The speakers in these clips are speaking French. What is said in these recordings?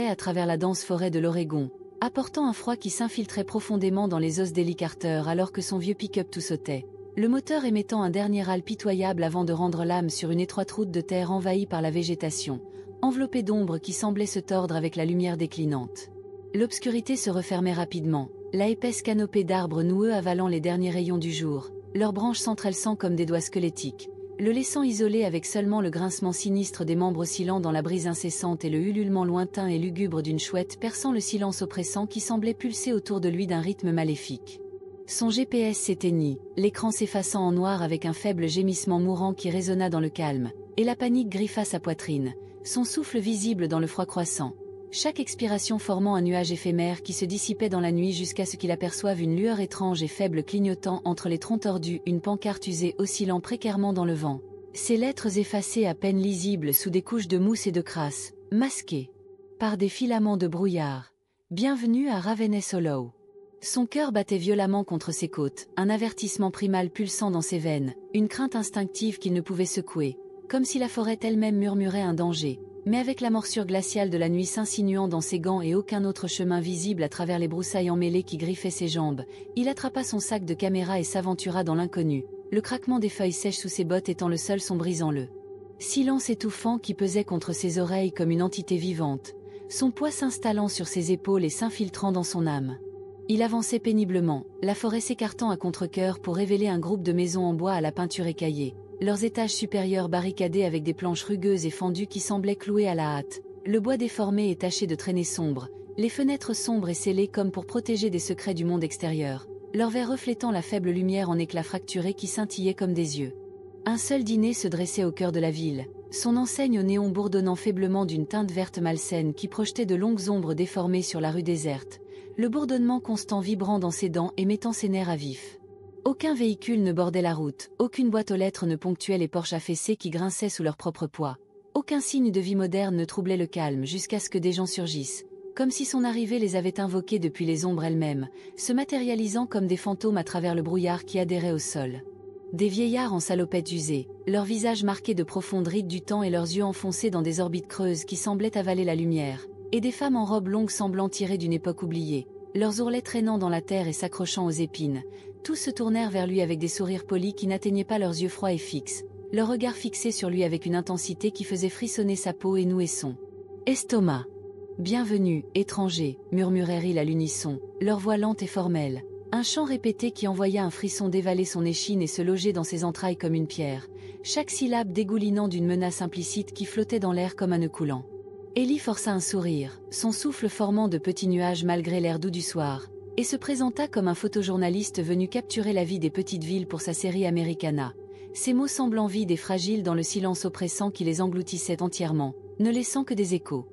s'étirait à travers la dense forêt de l'Oregon, apportant un froid qui s'infiltrait profondément dans les os d'Ellie Carter alors que son vieux pick-up tout sautait. Le moteur émettant un dernier râle pitoyable avant de rendre l'âme sur une étroite route de terre envahie par la végétation, enveloppée d'ombre qui semblait se tordre avec la lumière déclinante. L'obscurité se refermait rapidement, la épaisse canopée d'arbres noueux avalant les derniers rayons du jour, leurs branches s'entrelçant comme des doigts squelettiques, le laissant isolé avec seulement le grincement sinistre des membres oscillant dans la brise incessante et le ululement lointain et lugubre d'une chouette perçant le silence oppressant qui semblait pulser autour de lui d'un rythme maléfique. Son GPS s'éteignit, l'écran s'effaçant en noir avec un faible gémissement mourant qui résonna dans le calme, et la panique griffa sa poitrine, son souffle visible dans le froid croissant. Chaque expiration formant un nuage éphémère qui se dissipait dans la nuit jusqu'à ce qu'il aperçoive une lueur étrange et faible clignotant entre les troncs tordus, une pancarte usée oscillant précairement dans le vent. Ces lettres effacées à peine lisibles sous des couches de mousse et de crasse, masquées par des filaments de brouillard. Bienvenue à Ravenous Hollow. Son cœur battait violemment contre ses côtes, un avertissement primal pulsant dans ses veines, une crainte instinctive qu'il ne pouvait secouer, comme si la forêt elle-même murmurait un danger. Mais avec la morsure glaciale de la nuit s'insinuant dans ses gants et aucun autre chemin visible à travers les broussailles emmêlées qui griffaient ses jambes, il attrapa son sac de caméra et s'aventura dans l'inconnu, le craquement des feuilles sèches sous ses bottes étant le seul son brisant le silence étouffant qui pesait contre ses oreilles comme une entité vivante, son poids s'installant sur ses épaules et s'infiltrant dans son âme. Il avançait péniblement, la forêt s'écartant à contre-cœur pour révéler un groupe de maisons en bois à la peinture écaillée, leurs étages supérieurs barricadés avec des planches rugueuses et fendues qui semblaient clouées à la hâte, le bois déformé et taché de traînées sombres, les fenêtres sombres et scellées comme pour protéger des secrets du monde extérieur, leurs verres reflétant la faible lumière en éclats fracturés qui scintillaient comme des yeux. Un seul dîner se dressait au cœur de la ville, son enseigne au néon bourdonnant faiblement d'une teinte verte malsaine qui projetait de longues ombres déformées sur la rue déserte, le bourdonnement constant vibrant dans ses dents et mettant ses nerfs à vif. Aucun véhicule ne bordait la route, aucune boîte aux lettres ne ponctuait les porches affaissées qui grinçaient sous leur propre poids. Aucun signe de vie moderne ne troublait le calme jusqu'à ce que des gens surgissent, comme si son arrivée les avait invoqués depuis les ombres elles-mêmes, se matérialisant comme des fantômes à travers le brouillard qui adhérait au sol. Des vieillards en salopettes usées, leurs visages marqués de profondes rides du temps et leurs yeux enfoncés dans des orbites creuses qui semblaient avaler la lumière, et des femmes en robes longues semblant tirées d'une époque oubliée, leurs ourlets traînant dans la terre et s'accrochant aux épines. Tous se tournèrent vers lui avec des sourires polis qui n'atteignaient pas leurs yeux froids et fixes, leur regard fixé sur lui avec une intensité qui faisait frissonner sa peau et nouer son estomac. « Bienvenue, étranger », murmurèrent-ils à l'unisson, leur voix lente et formelle. Un chant répété qui envoya un frisson dévaler son échine et se loger dans ses entrailles comme une pierre, chaque syllabe dégoulinant d'une menace implicite qui flottait dans l'air comme un nœud coulant. Ellie força un sourire, son souffle formant de petits nuages malgré l'air doux du soir, et se présenta comme un photojournaliste venu capturer la vie des petites villes pour sa série Americana, ses mots semblant vides et fragiles dans le silence oppressant qui les engloutissait entièrement, ne laissant que des échos.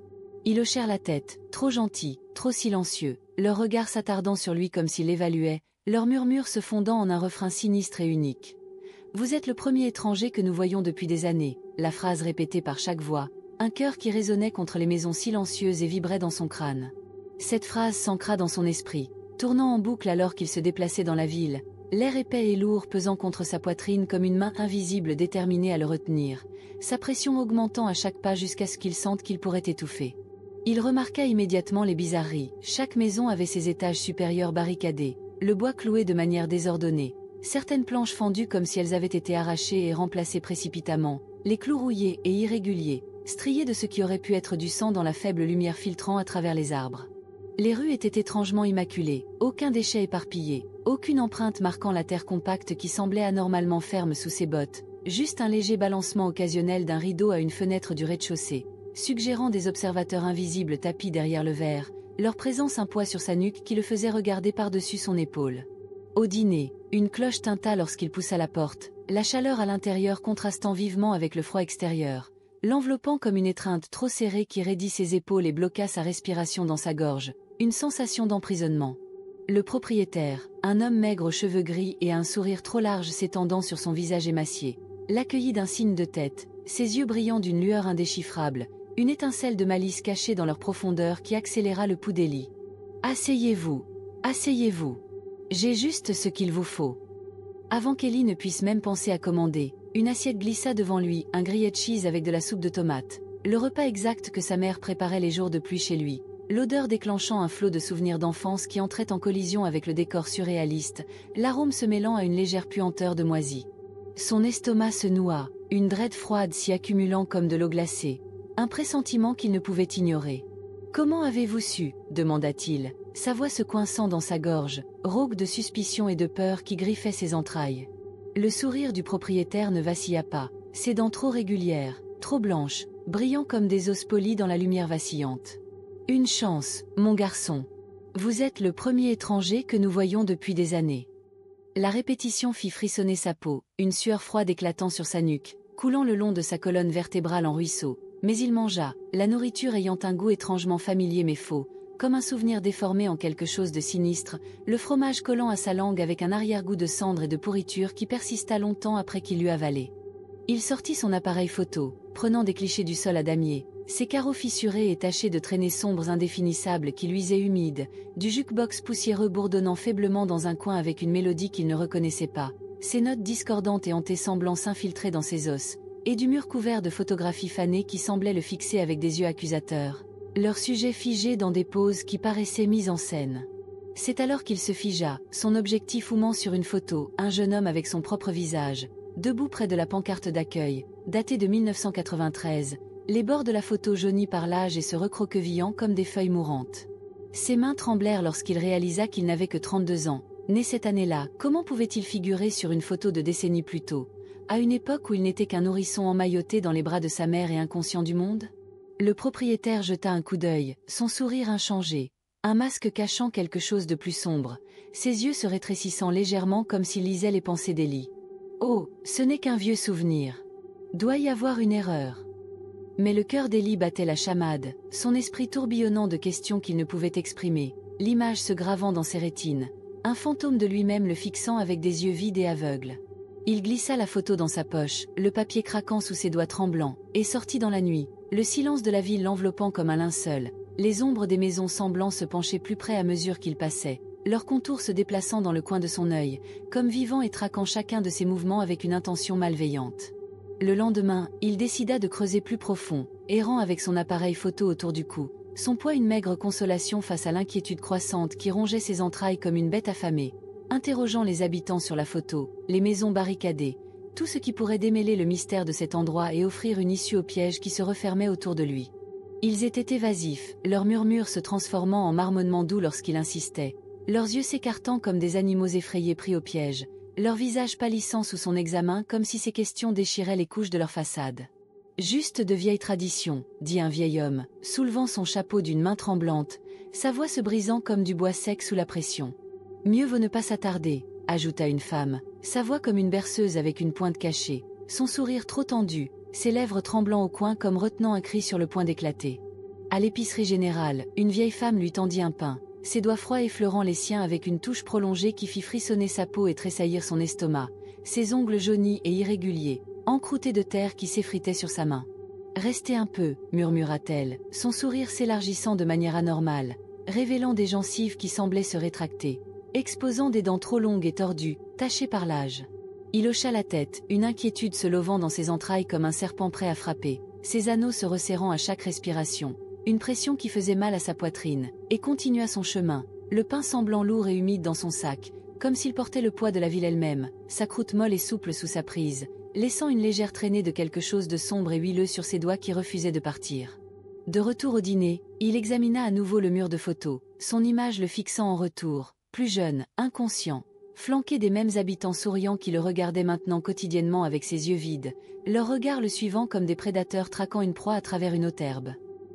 Ils hochèrent la tête, trop gentils, trop silencieux, leurs regards s'attardant sur lui comme s'ils l'évaluaient, leurs murmures se fondant en un refrain sinistre et unique. « Vous êtes le premier étranger que nous voyons depuis des années », la phrase répétée par chaque voix, un cœur qui résonnait contre les maisons silencieuses et vibrait dans son crâne. Cette phrase s'ancra dans son esprit, tournant en boucle alors qu'il se déplaçait dans la ville, l'air épais et lourd pesant contre sa poitrine comme une main invisible déterminée à le retenir, sa pression augmentant à chaque pas jusqu'à ce qu'il sente qu'il pourrait étouffer. Il remarqua immédiatement les bizarreries, chaque maison avait ses étages supérieurs barricadés, le bois cloué de manière désordonnée, certaines planches fendues comme si elles avaient été arrachées et remplacées précipitamment, les clous rouillés et irréguliers, striés de ce qui aurait pu être du sang dans la faible lumière filtrant à travers les arbres. Les rues étaient étrangement immaculées, aucun déchet éparpillé, aucune empreinte marquant la terre compacte qui semblait anormalement ferme sous ses bottes, juste un léger balancement occasionnel d'un rideau à une fenêtre du rez-de-chaussée, suggérant des observateurs invisibles tapis derrière le verre, leur présence un poids sur sa nuque qui le faisait regarder par-dessus son épaule. Au dîner, une cloche tinta lorsqu'il poussa la porte, la chaleur à l'intérieur contrastant vivement avec le froid extérieur, l'enveloppant comme une étreinte trop serrée qui raidit ses épaules et bloqua sa respiration dans sa gorge, une sensation d'emprisonnement. Le propriétaire, un homme maigre aux cheveux gris et à un sourire trop large s'étendant sur son visage émacié, l'accueillit d'un signe de tête, ses yeux brillants d'une lueur indéchiffrable, une étincelle de malice cachée dans leur profondeur qui accéléra le pouls d'Ellie. « Asseyez-vous, asseyez-vous. J'ai juste ce qu'il vous faut. » Avant qu'Ellie ne puisse même penser à commander, une assiette glissa devant lui, un grillé de cheese avec de la soupe de tomate, le repas exact que sa mère préparait les jours de pluie chez lui, l'odeur déclenchant un flot de souvenirs d'enfance qui entrait en collision avec le décor surréaliste, l'arôme se mêlant à une légère puanteur de moisi. Son estomac se noua, une draide froide s'y accumulant comme de l'eau glacée, un pressentiment qu'il ne pouvait ignorer. « Comment avez-vous su » demanda-t-il, sa voix se coinçant dans sa gorge, rauque de suspicion et de peur qui griffait ses entrailles. Le sourire du propriétaire ne vacilla pas, ses dents trop régulières, trop blanches, brillant comme des os polis dans la lumière vacillante. « Une chance, mon garçon. Vous êtes le premier étranger que nous voyons depuis des années. » La répétition fit frissonner sa peau, une sueur froide éclatant sur sa nuque, coulant le long de sa colonne vertébrale en ruisseau. Mais il mangea, la nourriture ayant un goût étrangement familier mais faux, comme un souvenir déformé en quelque chose de sinistre, le fromage collant à sa langue avec un arrière-goût de cendre et de pourriture qui persista longtemps après qu'il l'eut avalé. Il sortit son appareil photo, prenant des clichés du sol à damier, ses carreaux fissurés et tachés de traînées sombres indéfinissables qui luisaient humides, du jukebox poussiéreux bourdonnant faiblement dans un coin avec une mélodie qu'il ne reconnaissait pas, ses notes discordantes et hantées semblant s'infiltrer dans ses os, et du mur couvert de photographies fanées qui semblaient le fixer avec des yeux accusateurs, leur sujet figé dans des poses qui paraissaient mises en scène. C'est alors qu'il se figea, son objectif oumant sur une photo, un jeune homme avec son propre visage, debout près de la pancarte d'accueil, datée de 1993, les bords de la photo jaunis par l'âge et se recroquevillant comme des feuilles mourantes. Ses mains tremblèrent lorsqu'il réalisa qu'il n'avait que 32 ans, né cette année-là. Comment pouvait-il figurer sur une photo de décennies plus tôt, à une époque où il n'était qu'un nourrisson emmailloté dans les bras de sa mère et inconscient du monde? Le propriétaire jeta un coup d'œil, son sourire inchangé, un masque cachant quelque chose de plus sombre, ses yeux se rétrécissant légèrement comme s'il lisait les pensées d'Ellie. Oh, ce n'est qu'un vieux souvenir. Doit y avoir une erreur. Mais le cœur d'Ellie battait la chamade, son esprit tourbillonnant de questions qu'il ne pouvait exprimer, l'image se gravant dans ses rétines, un fantôme de lui-même le fixant avec des yeux vides et aveugles. Il glissa la photo dans sa poche, le papier craquant sous ses doigts tremblants, et sortit dans la nuit, le silence de la ville l'enveloppant comme un linceul, les ombres des maisons semblant se pencher plus près à mesure qu'il passait, leurs contours se déplaçant dans le coin de son œil, comme vivant et traquant chacun de ses mouvements avec une intention malveillante. Le lendemain, il décida de creuser plus profond, errant avec son appareil photo autour du cou, son poids une maigre consolation face à l'inquiétude croissante qui rongeait ses entrailles comme une bête affamée, interrogeant les habitants sur la photo, les maisons barricadées, tout ce qui pourrait démêler le mystère de cet endroit et offrir une issue au piège qui se refermait autour de lui. Ils étaient évasifs, leurs murmures se transformant en marmonnements doux lorsqu'il insistait, leurs yeux s'écartant comme des animaux effrayés pris au piège, leurs visages pâlissant sous son examen comme si ces questions déchiraient les couches de leur façade. Juste de vieilles traditions, dit un vieil homme, soulevant son chapeau d'une main tremblante, sa voix se brisant comme du bois sec sous la pression. Mieux vaut ne pas s'attarder, ajouta une femme, sa voix comme une berceuse avec une pointe cachée, son sourire trop tendu, ses lèvres tremblant au coin comme retenant un cri sur le point d'éclater. À l'épicerie générale, une vieille femme lui tendit un pain, ses doigts froids effleurant les siens avec une touche prolongée qui fit frissonner sa peau et tressaillir son estomac, ses ongles jaunis et irréguliers, encroûtés de terre qui s'effritaient sur sa main. « Restez un peu » murmura-t-elle, son sourire s'élargissant de manière anormale, révélant des gencives qui semblaient se rétracter, exposant des dents trop longues et tordues, tachées par l'âge. Il hocha la tête, une inquiétude se levant dans ses entrailles comme un serpent prêt à frapper, ses anneaux se resserrant à chaque respiration, une pression qui faisait mal à sa poitrine, et continua son chemin, le pain semblant lourd et humide dans son sac, comme s'il portait le poids de la ville elle-même, sa croûte molle et souple sous sa prise, laissant une légère traînée de quelque chose de sombre et huileux sur ses doigts qui refusaient de partir. De retour au dîner, il examina à nouveau le mur de photos, son image le fixant en retour, plus jeune, inconscient, flanqué des mêmes habitants souriants qui le regardaient maintenant quotidiennement avec ses yeux vides, leur regard le suivant comme des prédateurs traquant une proie à travers une haute herbe.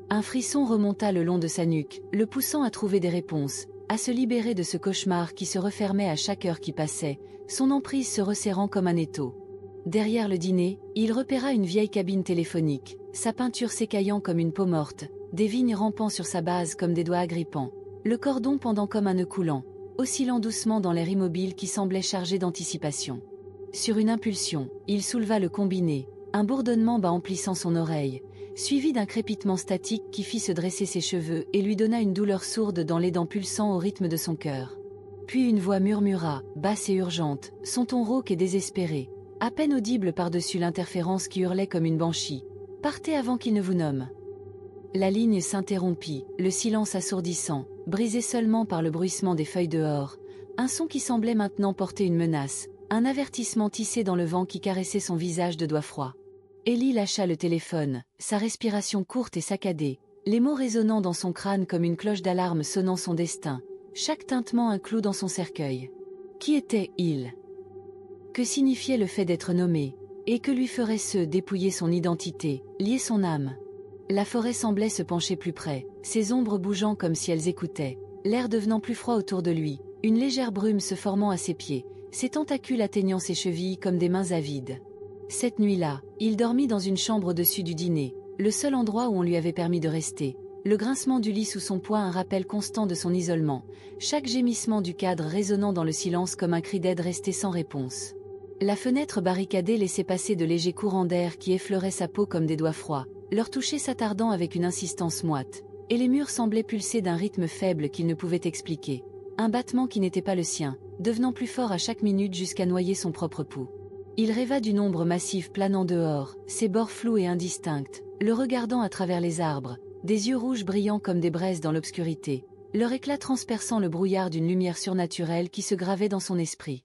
Un frisson remonta le long de sa nuque, le poussant à trouver des réponses, à se libérer de ce cauchemar qui se refermait à chaque heure qui passait, son emprise se resserrant comme un étau. Derrière le dîner, il repéra une vieille cabine téléphonique, sa peinture s'écaillant comme une peau morte, des vignes rampant sur sa base comme des doigts agrippants, le cordon pendant comme un nœud coulant, oscillant doucement dans l'air immobile qui semblait chargé d'anticipation. Sur une impulsion, il souleva le combiné, un bourdonnement bas emplissant son oreille, suivi d'un crépitement statique qui fit se dresser ses cheveux et lui donna une douleur sourde dans les dents pulsant au rythme de son cœur. Puis une voix murmura, basse et urgente, son ton rauque et désespéré, à peine audible par-dessus l'interférence qui hurlait comme une banshee. « Partez avant qu'il ne vous nomme. La ligne s'interrompit, le silence assourdissant, brisé seulement par le bruissement des feuilles dehors, un son qui semblait maintenant porter une menace, un avertissement tissé dans le vent qui caressait son visage de doigts froids. Ellie lâcha le téléphone, sa respiration courte et saccadée, les mots résonnant dans son crâne comme une cloche d'alarme sonnant son destin, chaque tintement un clou dans son cercueil. Qui était-il? Que signifiait le fait d'être nommé? Et que lui ferait-ce dépouiller son identité, lier son âme? La forêt semblait se pencher plus près, ses ombres bougeant comme si elles écoutaient, l'air devenant plus froid autour de lui, une légère brume se formant à ses pieds, ses tentacules atteignant ses chevilles comme des mains avides. Cette nuit-là, il dormit dans une chambre au-dessus du dîner, le seul endroit où on lui avait permis de rester. Le grincement du lit sous son poids un rappel constant de son isolement, chaque gémissement du cadre résonnant dans le silence comme un cri d'aide resté sans réponse. La fenêtre barricadée laissait passer de légers courants d'air qui effleuraient sa peau comme des doigts froids, leur toucher s'attardant avec une insistance moite, et les murs semblaient pulser d'un rythme faible qu'il ne pouvait expliquer. Un battement qui n'était pas le sien, devenant plus fort à chaque minute jusqu'à noyer son propre pouls. Il rêva d'une ombre massive planant dehors, ses bords flous et indistincts, le regardant à travers les arbres, des yeux rouges brillants comme des braises dans l'obscurité, leur éclat transperçant le brouillard d'une lumière surnaturelle qui se gravait dans son esprit.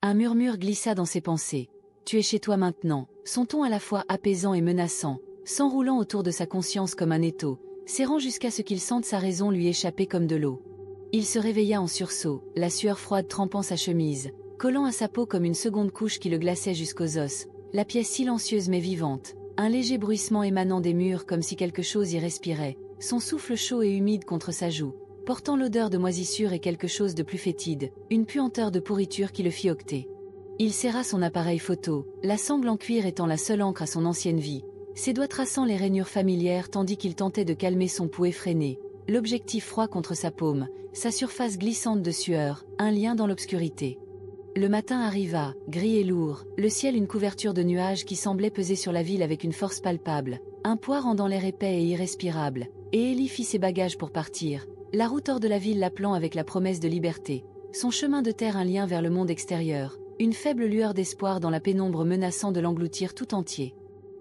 Un murmure glissa dans ses pensées. « Tu es chez toi maintenant », son ton à la fois apaisant et menaçant, s'enroulant autour de sa conscience comme un étau, serrant jusqu'à ce qu'il sente sa raison lui échapper comme de l'eau. Il se réveilla en sursaut, la sueur froide trempant sa chemise, collant à sa peau comme une seconde couche qui le glaçait jusqu'aux os, la pièce silencieuse mais vivante, un léger bruissement émanant des murs comme si quelque chose y respirait, son souffle chaud et humide contre sa joue, portant l'odeur de moisissure et quelque chose de plus fétide, une puanteur de pourriture qui le fit octer. Il serra son appareil photo, la sangle en cuir étant la seule encre à son ancienne vie, ses doigts traçant les rainures familières tandis qu'il tentait de calmer son pouls effréné, l'objectif froid contre sa paume, sa surface glissante de sueur, un lien dans l'obscurité. Le matin arriva, gris et lourd, le ciel une couverture de nuages qui semblait peser sur la ville avec une force palpable, un poids rendant l'air épais et irrespirable, et Ellie fit ses bagages pour partir, la route hors de la ville l'appelant avec la promesse de liberté, son chemin de terre un lien vers le monde extérieur, une faible lueur d'espoir dans la pénombre menaçant de l'engloutir tout entier.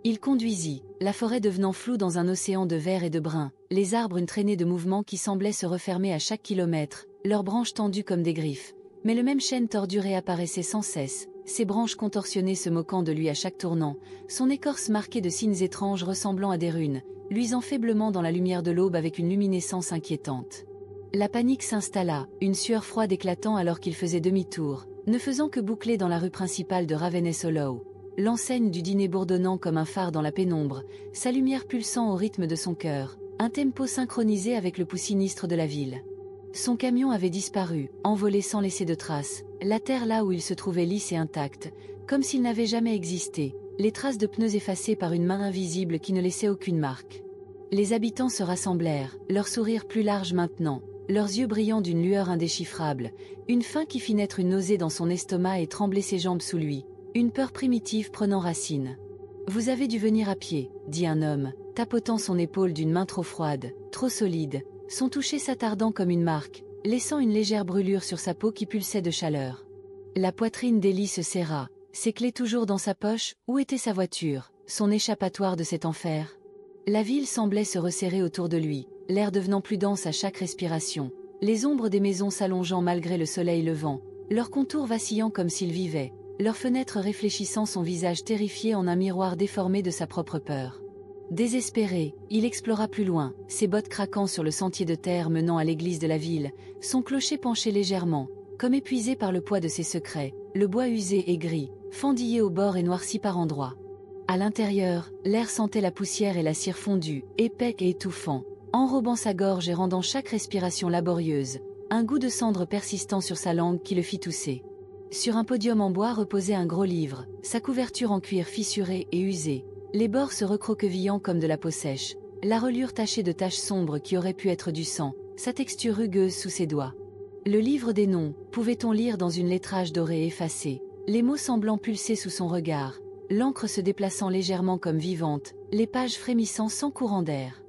Il conduisit, la forêt devenant floue dans un océan de vert et de brun, les arbres une traînée de mouvements qui semblaient se refermer à chaque kilomètre, leurs branches tendues comme des griffes, mais le même chêne tordu réapparaissait sans cesse, ses branches contorsionnées se moquant de lui à chaque tournant, son écorce marquée de signes étranges ressemblant à des runes, luisant faiblement dans la lumière de l'aube avec une luminescence inquiétante. La panique s'installa, une sueur froide éclatant alors qu'il faisait demi-tour, ne faisant que boucler dans la rue principale de Ravenous Hollow. L'enseigne du dîner bourdonnant comme un phare dans la pénombre, sa lumière pulsant au rythme de son cœur, un tempo synchronisé avec le pouls sinistre de la ville. Son camion avait disparu, envolé sans laisser de traces, la terre là où il se trouvait lisse et intacte, comme s'il n'avait jamais existé, les traces de pneus effacées par une main invisible qui ne laissait aucune marque. Les habitants se rassemblèrent, leur sourire plus large maintenant, leurs yeux brillant d'une lueur indéchiffrable, une faim qui fit naître une nausée dans son estomac et trembler ses jambes sous lui, une peur primitive prenant racine. « Vous avez dû venir à pied, » dit un homme, tapotant son épaule d'une main trop froide, trop solide, son toucher s'attardant comme une marque, laissant une légère brûlure sur sa peau qui pulsait de chaleur. La poitrine d'Ellie se serra, ses clés toujours dans sa poche, où était sa voiture, son échappatoire de cet enfer? La ville semblait se resserrer autour de lui, l'air devenant plus dense à chaque respiration, les ombres des maisons s'allongeant malgré le soleil levant, leurs contours vacillant comme s'ils vivaient, leurs fenêtres réfléchissant son visage terrifié en un miroir déformé de sa propre peur. Désespéré, il explora plus loin, ses bottes craquant sur le sentier de terre menant à l'église de la ville, son clocher penché légèrement, comme épuisé par le poids de ses secrets, le bois usé et gris, fendillé au bord et noirci par endroits. À l'intérieur, l'air sentait la poussière et la cire fondue, épais et étouffant, enrobant sa gorge et rendant chaque respiration laborieuse, un goût de cendre persistant sur sa langue qui le fit tousser. Sur un podium en bois reposait un gros livre, sa couverture en cuir fissurée et usée, les bords se recroquevillant comme de la peau sèche, la reliure tachée de taches sombres qui auraient pu être du sang, sa texture rugueuse sous ses doigts. Le livre des noms, pouvait-on lire dans une lettrage dorée effacée, les mots semblant pulser sous son regard, l'encre se déplaçant légèrement comme vivante, les pages frémissant sans courant d'air.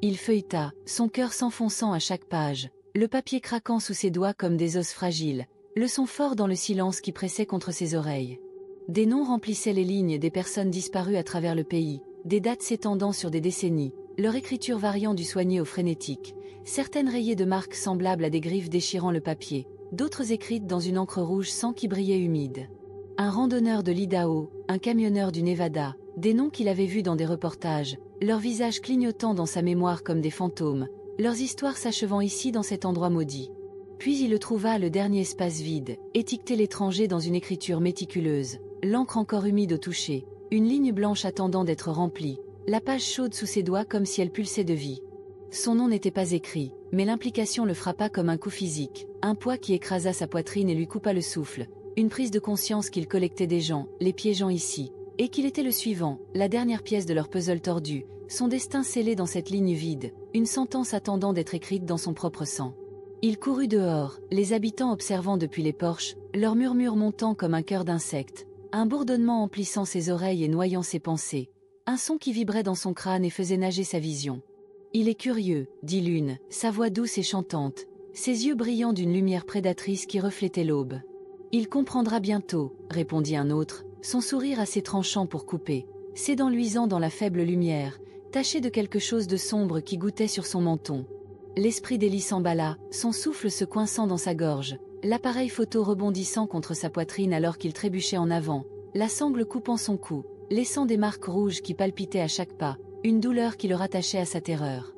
Il feuilleta, son cœur s'enfonçant à chaque page, le papier craquant sous ses doigts comme des os fragiles, le son fort dans le silence qui pressait contre ses oreilles. Des noms remplissaient les lignes des personnes disparues à travers le pays, des dates s'étendant sur des décennies, leur écriture variant du soigné au frénétique, certaines rayées de marques semblables à des griffes déchirant le papier, d'autres écrites dans une encre rouge sang qui brillait humide. Un randonneur de l'Idaho, un camionneur du Nevada, des noms qu'il avait vus dans des reportages, leurs visages clignotant dans sa mémoire comme des fantômes, leurs histoires s'achevant ici dans cet endroit maudit. Puis il le trouva le dernier espace vide, étiqueté l'étranger dans une écriture méticuleuse, l'encre encore humide au toucher, une ligne blanche attendant d'être remplie, la page chaude sous ses doigts comme si elle pulsait de vie. Son nom n'était pas écrit, mais l'implication le frappa comme un coup physique, un poids qui écrasa sa poitrine et lui coupa le souffle, une prise de conscience qu'il collectait des gens, les piégeant ici, et qu'il était le suivant, la dernière pièce de leur puzzle tordu, son destin scellé dans cette ligne vide, une sentence attendant d'être écrite dans son propre sang. Il courut dehors, les habitants observant depuis les porches, leur murmure montant comme un chœur d'insectes, un bourdonnement emplissant ses oreilles et noyant ses pensées, un son qui vibrait dans son crâne et faisait nager sa vision. « Il est curieux, dit l'une, sa voix douce et chantante, ses yeux brillants d'une lumière prédatrice qui reflétait l'aube. Il comprendra bientôt, répondit un autre, son sourire assez tranchant pour couper, ses dents luisant dans la faible lumière, taché de quelque chose de sombre qui goûtait sur son menton. L'esprit d'Élie s'emballa, son souffle se coinçant dans sa gorge, l'appareil photo rebondissant contre sa poitrine alors qu'il trébuchait en avant, la sangle coupant son cou, laissant des marques rouges qui palpitaient à chaque pas, une douleur qui le rattachait à sa terreur.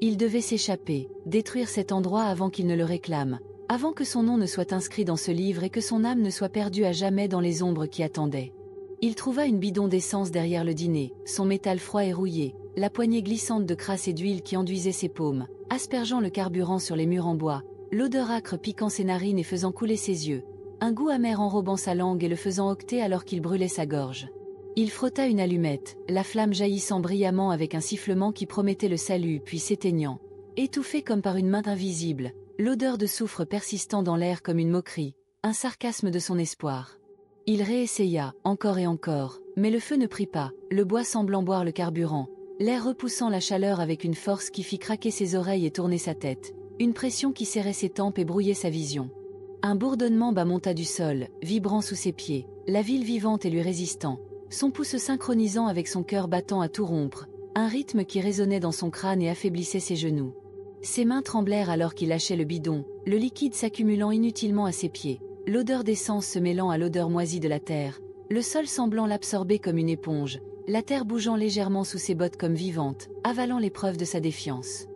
Il devait s'échapper, détruire cet endroit avant qu'il ne le réclame, avant que son nom ne soit inscrit dans ce livre et que son âme ne soit perdue à jamais dans les ombres qui attendaient. Il trouva une bidon d'essence derrière le dîner, son métal froid et rouillé, la poignée glissante de crasse et d'huile qui enduisait ses paumes, aspergeant le carburant sur les murs en bois, l'odeur âcre piquant ses narines et faisant couler ses yeux, un goût amer enrobant sa langue et le faisant octer alors qu'il brûlait sa gorge. Il frotta une allumette, la flamme jaillissant brillamment avec un sifflement qui promettait le salut puis s'éteignant, étouffé comme par une main invisible, l'odeur de soufre persistant dans l'air comme une moquerie, un sarcasme de son espoir. Il réessaya, encore et encore, mais le feu ne prit pas, le bois semblant boire le carburant, l'air repoussant la chaleur avec une force qui fit craquer ses oreilles et tourner sa tête, une pression qui serrait ses tempes et brouillait sa vision. Un bourdonnement bas monta du sol, vibrant sous ses pieds, la ville vivante et lui résistant, son pouce synchronisant avec son cœur battant à tout rompre, un rythme qui résonnait dans son crâne et affaiblissait ses genoux. Ses mains tremblèrent alors qu'il lâchait le bidon, le liquide s'accumulant inutilement à ses pieds, l'odeur d'essence se mêlant à l'odeur moisie de la terre, le sol semblant l'absorber comme une éponge, la terre bougeant légèrement sous ses bottes comme vivante, avalant les preuves de sa défiance.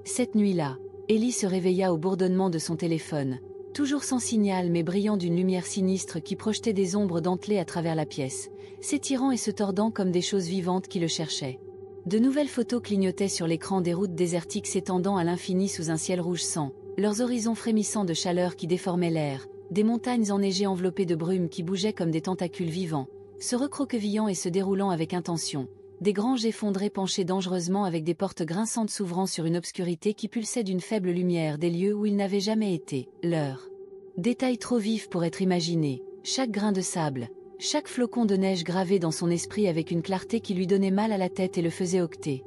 Cette nuit-là, Élie se réveilla au bourdonnement de son téléphone, toujours sans signal mais brillant d'une lumière sinistre qui projetait des ombres dentelées à travers la pièce, s'étirant et se tordant comme des choses vivantes qui le cherchaient. De nouvelles photos clignotaient sur l'écran des routes désertiques s'étendant à l'infini sous un ciel rouge sang, leurs horizons frémissants de chaleur qui déformaient l'air, des montagnes enneigées enveloppées de brume qui bougeaient comme des tentacules vivants, se recroquevillant et se déroulant avec intention, des granges effondrées penchées dangereusement avec des portes grinçantes s'ouvrant sur une obscurité qui pulsait d'une faible lumière des lieux où il n'avait jamais été, leur. Détails trop vifs pour être imaginés, chaque grain de sable, chaque flocon de neige gravé dans son esprit avec une clarté qui lui donnait mal à la tête et le faisait octer.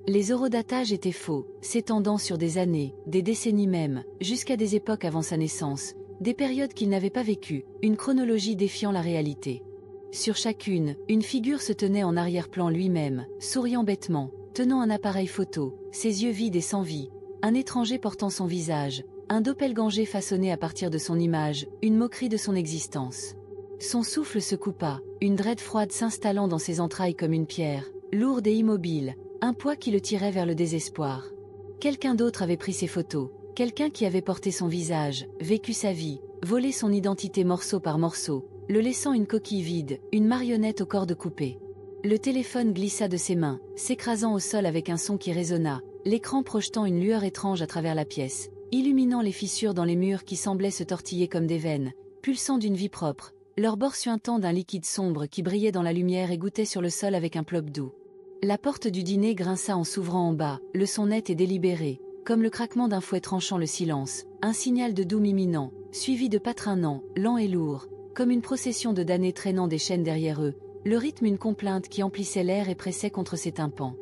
Les horodatages étaient faux, s'étendant sur des années, des décennies même, jusqu'à des époques avant sa naissance, des périodes qu'il n'avait pas vécues, une chronologie défiant la réalité. Sur chacune, une figure se tenait en arrière-plan lui-même, souriant bêtement, tenant un appareil photo, ses yeux vides et sans vie, un étranger portant son visage, un doppelganger façonné à partir de son image, une moquerie de son existence. Son souffle se coupa, une draide froide s'installant dans ses entrailles comme une pierre, lourde et immobile, un poids qui le tirait vers le désespoir. Quelqu'un d'autre avait pris ses photos, quelqu'un qui avait porté son visage, vécu sa vie, volé son identité morceau par morceau, le laissant une coquille vide, une marionnette aux cordes coupées. Le téléphone glissa de ses mains, s'écrasant au sol avec un son qui résonna, l'écran projetant une lueur étrange à travers la pièce, illuminant les fissures dans les murs qui semblaient se tortiller comme des veines, pulsant d'une vie propre, leurs bords suintant d'un liquide sombre qui brillait dans la lumière et goûtait sur le sol avec un plop doux. La porte du dîner grinça en s'ouvrant en bas, le son net et délibéré, comme le craquement d'un fouet tranchant le silence, un signal de doom imminent, suivi de pas traînants, lents et lourds, comme une procession de damnés traînant des chaînes derrière eux, le rythme une complainte qui emplissait l'air et pressait contre ses tympans.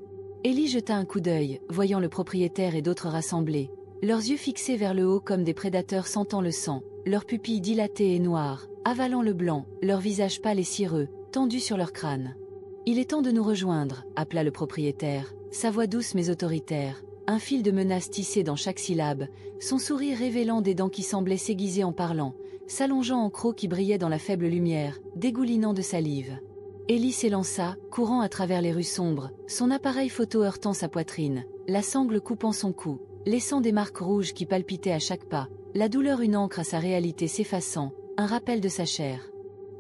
Élie jeta un coup d'œil, voyant le propriétaire et d'autres rassemblés, leurs yeux fixés vers le haut comme des prédateurs sentant le sang, leurs pupilles dilatées et noires, avalant le blanc, leur visage pâle et cireux, tendus sur leur crâne. Il est temps de nous rejoindre, appela le propriétaire, sa voix douce mais autoritaire, un fil de menace tissé dans chaque syllabe, son sourire révélant des dents qui semblaient s'aiguiser en parlant, s'allongeant en crocs qui brillaient dans la faible lumière, dégoulinant de salive. Ellie s'élança, courant à travers les rues sombres, son appareil photo heurtant sa poitrine, la sangle coupant son cou, laissant des marques rouges qui palpitaient à chaque pas, la douleur une encre à sa réalité s'effaçant, un rappel de sa chair.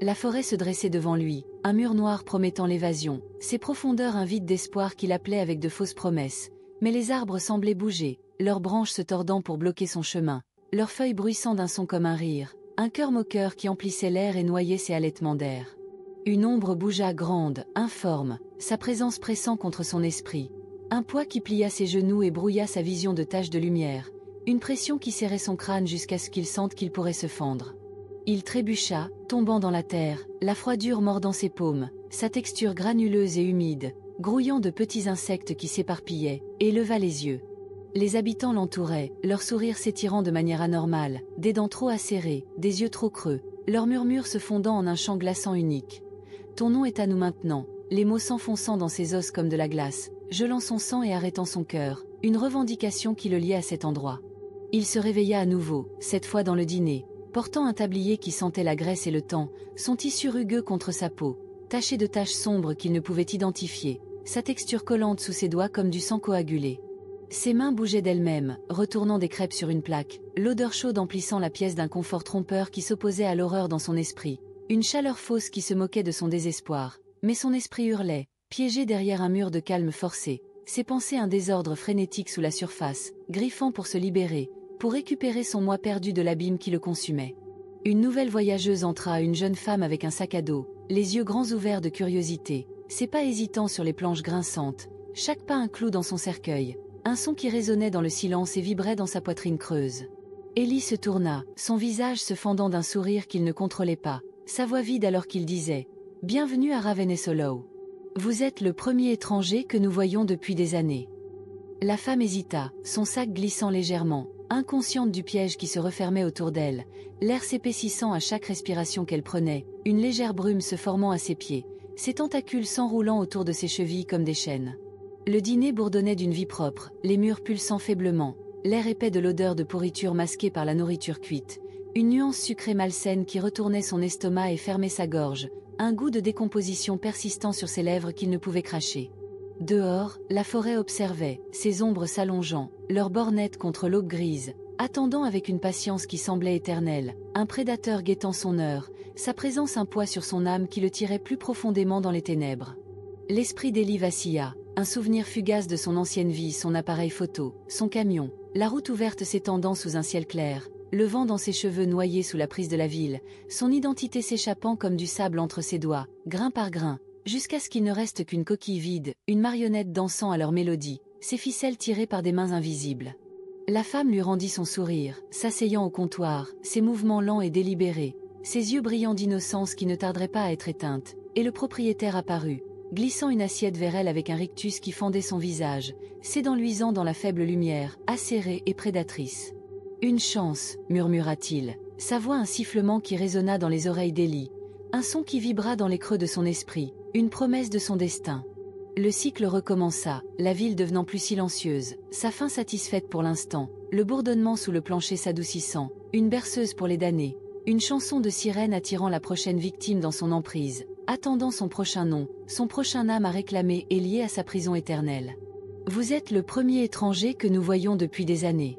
La forêt se dressait devant lui, un mur noir promettant l'évasion, ses profondeurs un vide d'espoir qu'il appelait avec de fausses promesses, mais les arbres semblaient bouger, leurs branches se tordant pour bloquer son chemin, leurs feuilles bruissant d'un son comme un rire, un cœur moqueur qui emplissait l'air et noyait ses halètements d'air. Une ombre bougea grande, informe, sa présence pressant contre son esprit. Un poids qui plia ses genoux et brouilla sa vision de taches de lumière. Une pression qui serrait son crâne jusqu'à ce qu'il sente qu'il pourrait se fendre. Il trébucha, tombant dans la terre, la froidure mordant ses paumes, sa texture granuleuse et humide, grouillant de petits insectes qui s'éparpillaient, et leva les yeux. Les habitants l'entouraient, leur sourire s'étirant de manière anormale, des dents trop acérées, des yeux trop creux, leurs murmures se fondant en un chant glaçant unique. Ton nom est à nous maintenant, les mots s'enfonçant dans ses os comme de la glace, gelant son sang et arrêtant son cœur, une revendication qui le liait à cet endroit. Il se réveilla à nouveau, cette fois dans le dîner, portant un tablier qui sentait la graisse et le temps, son tissu rugueux contre sa peau, taché de taches sombres qu'il ne pouvait identifier, sa texture collante sous ses doigts comme du sang coagulé. Ses mains bougeaient d'elles-mêmes, retournant des crêpes sur une plaque, l'odeur chaude emplissant la pièce d'un confort trompeur qui s'opposait à l'horreur dans son esprit. Une chaleur fausse qui se moquait de son désespoir, mais son esprit hurlait, piégé derrière un mur de calme forcé, ses pensées un désordre frénétique sous la surface, griffant pour se libérer, pour récupérer son moi perdu de l'abîme qui le consumait. Une nouvelle voyageuse entra, une jeune femme avec un sac à dos, les yeux grands ouverts de curiosité, ses pas hésitants sur les planches grinçantes, chaque pas un clou dans son cercueil, un son qui résonnait dans le silence et vibrait dans sa poitrine creuse. Ellie se tourna, son visage se fendant d'un sourire qu'il ne contrôlait pas. Sa voix vide alors qu'il disait « Bienvenue à Ravenous Hollow. Vous êtes le premier étranger que nous voyons depuis des années. » La femme hésita, son sac glissant légèrement, inconsciente du piège qui se refermait autour d'elle, l'air s'épaississant à chaque respiration qu'elle prenait, une légère brume se formant à ses pieds, ses tentacules s'enroulant autour de ses chevilles comme des chaînes. Le dîner bourdonnait d'une vie propre, les murs pulsant faiblement, l'air épais de l'odeur de pourriture masquée par la nourriture cuite. Une nuance sucrée malsaine qui retournait son estomac et fermait sa gorge, un goût de décomposition persistant sur ses lèvres qu'il ne pouvait cracher. Dehors, la forêt observait, ses ombres s'allongeant, leurs bornettes contre l'aube grise, attendant avec une patience qui semblait éternelle, un prédateur guettant son heure, sa présence un poids sur son âme qui le tirait plus profondément dans les ténèbres. L'esprit d'Ellie vacilla, un souvenir fugace de son ancienne vie, son appareil photo, son camion, la route ouverte s'étendant sous un ciel clair, le vent dans ses cheveux noyés sous la prise de la ville, son identité s'échappant comme du sable entre ses doigts, grain par grain, jusqu'à ce qu'il ne reste qu'une coquille vide, une marionnette dansant à leur mélodie, ses ficelles tirées par des mains invisibles. La femme lui rendit son sourire, s'asseyant au comptoir, ses mouvements lents et délibérés, ses yeux brillants d'innocence qui ne tarderaient pas à être éteintes, et le propriétaire apparut, glissant une assiette vers elle avec un rictus qui fendait son visage, ses dents luisant dans la faible lumière, acérée et prédatrice. « Une chance », murmura-t-il, sa voix un sifflement qui résonna dans les oreilles d'Ellie, un son qui vibra dans les creux de son esprit, une promesse de son destin. Le cycle recommença, la ville devenant plus silencieuse, sa faim satisfaite pour l'instant, le bourdonnement sous le plancher s'adoucissant, une berceuse pour les damnés, une chanson de sirène attirant la prochaine victime dans son emprise, attendant son prochain nom, son prochain âme à réclamer et lié à sa prison éternelle. « Vous êtes le premier étranger que nous voyons depuis des années. »